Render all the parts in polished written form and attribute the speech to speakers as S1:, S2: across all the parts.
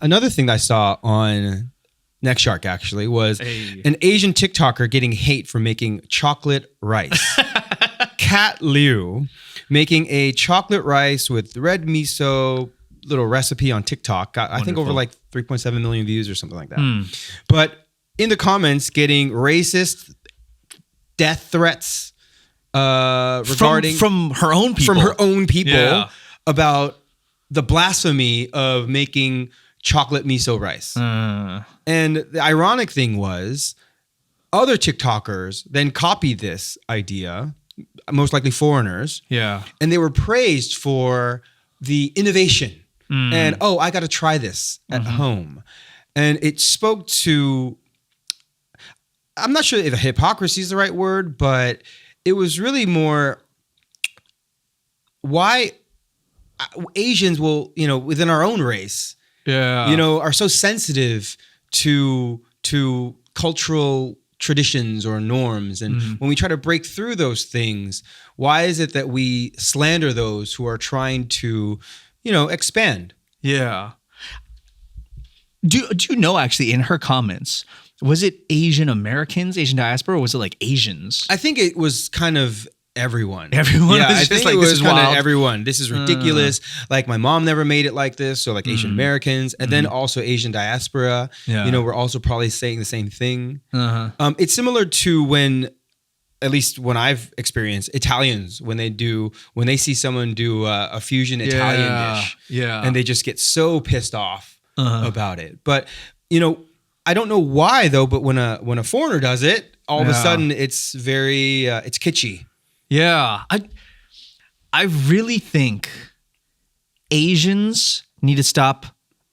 S1: Another thing that I saw on Next Shark actually was an Asian TikToker getting hate for making chocolate rice. Cat Liu making a chocolate rice with red miso little recipe on TikTok. Got, I think over like 3.7 million views or something like that. But in the comments getting racist death threats regarding
S2: from her own people.
S1: About the blasphemy of making chocolate miso rice. And the ironic thing was other TikTokers then copied this idea, most likely foreigners.
S2: Yeah.
S1: And they were praised for the innovation. And, I got to try this at home. And it spoke to, I'm not sure if hypocrisy is the right word, but it was really more why Asians will, within our own race, are so sensitive to cultural traditions or norms. And when we try to break through those things, why is it that we slander those who are trying to, expand?
S2: Yeah. Do you know, actually, in her comments, was it Asian Americans, Asian diaspora, or was it like Asians?
S1: I think it was kind of everyone.
S2: Everyone?
S1: Yeah,
S2: was
S1: I
S2: just
S1: think
S2: like,
S1: it
S2: this
S1: was
S2: is
S1: kind
S2: wild.
S1: of everyone. This is ridiculous. Like my mom never made it like this. So like Asian Americans, and then also Asian diaspora, we're also probably saying the same thing. It's similar to when, at least when I've experienced Italians, when they see someone do a fusion Italian dish, and they just get so pissed off about it. But, I don't know why though, but when a foreigner does it, all of a sudden it's very, it's kitschy.
S2: Yeah. I really think Asians need to stop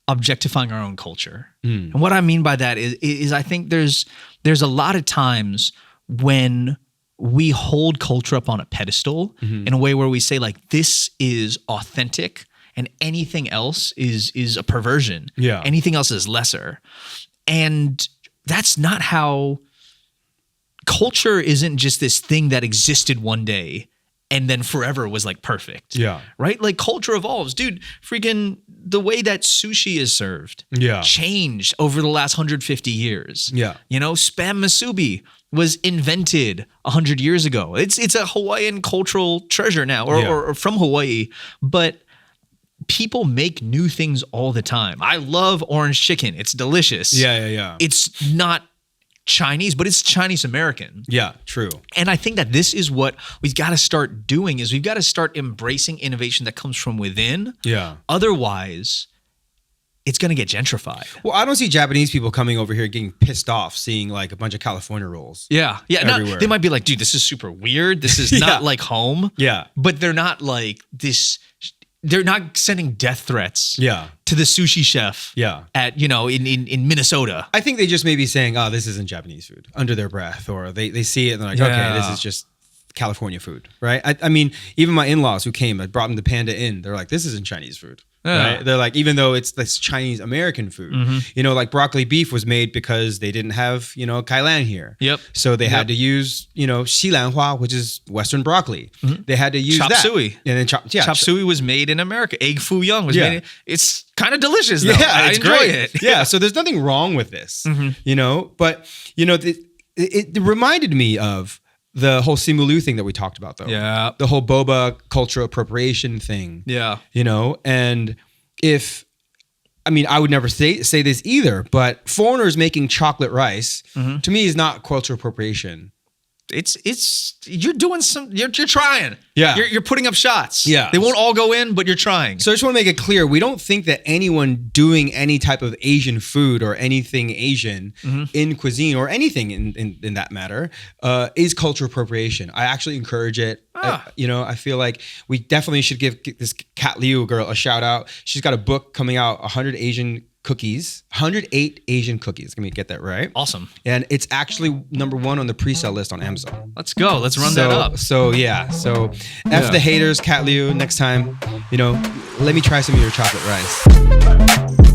S2: objectifying our own culture. And what I mean by that is I think there's a lot of times when we hold culture up on a pedestal in a way where we say like, this is authentic and anything else is a perversion.
S1: Yeah.
S2: Anything else is lesser. And that's not how culture isn't just this thing that existed one day and then forever was like perfect.
S1: Yeah.
S2: Right? Like culture evolves. Dude, freaking the way that sushi is served changed over the last 150 years.
S1: Yeah.
S2: Spam musubi was invented 100 years ago. It's a Hawaiian cultural treasure now or from Hawaii. But people make new things all the time. I love orange chicken. It's delicious.
S1: Yeah.
S2: It's not Chinese, but it's Chinese American.
S1: Yeah, true.
S2: And I think that this is what we've got to start doing is we've got to start embracing innovation that comes from within.
S1: Yeah.
S2: Otherwise, it's going to get gentrified.
S1: Well, I don't see Japanese people coming over here getting pissed off seeing like a bunch of California rolls.
S2: Yeah.
S1: Everywhere.
S2: They might be like, dude, this is super weird. This is not like home.
S1: Yeah.
S2: But they're not like this. They're not sending death threats to the sushi chef at, in Minnesota.
S1: I think they just may be saying, oh, this isn't Japanese food under their breath, or they see it and they're like, okay, this is just California food, right? I mean, even my in-laws who came, I brought them to Panda Inn. They're like, this isn't Chinese food. Right? They're like, even though it's this Chinese American food, like broccoli beef was made because they didn't have, kailan here.
S2: Yep.
S1: So they had to use, xilanhua, which is Western broccoli. They had to use
S2: chop
S1: that.
S2: Suey.
S1: And then
S2: chop suey was made in America. Egg foo young was made. It's kind of delicious though.
S1: Yeah,
S2: I enjoy it.
S1: Yeah. So there's nothing wrong with this, but it reminded me of the whole Simulu thing that we talked about, though.
S2: Yeah.
S1: The whole boba cultural appropriation thing.
S2: Yeah.
S1: And I would never say this either, but foreigners making chocolate rice, to me, is not cultural appropriation.
S2: You're doing you're trying.
S1: Yeah.
S2: You're putting up shots.
S1: Yeah.
S2: They won't all go in, but you're trying.
S1: So I just want to make it clear, we don't think that anyone doing any type of Asian food or anything Asian in cuisine or anything in that matter is cultural appropriation. I actually encourage it. I feel like we definitely should give this Cat Liu girl a shout out. She's got a book coming out, 108 Asian cookies. Let me get that right.
S2: Awesome.
S1: And it's actually +1 on the pre-sale list on Amazon.
S2: Let's go. Let's run that up.
S1: So the haters, Cat Liu, next time, let me try some of your chocolate rice.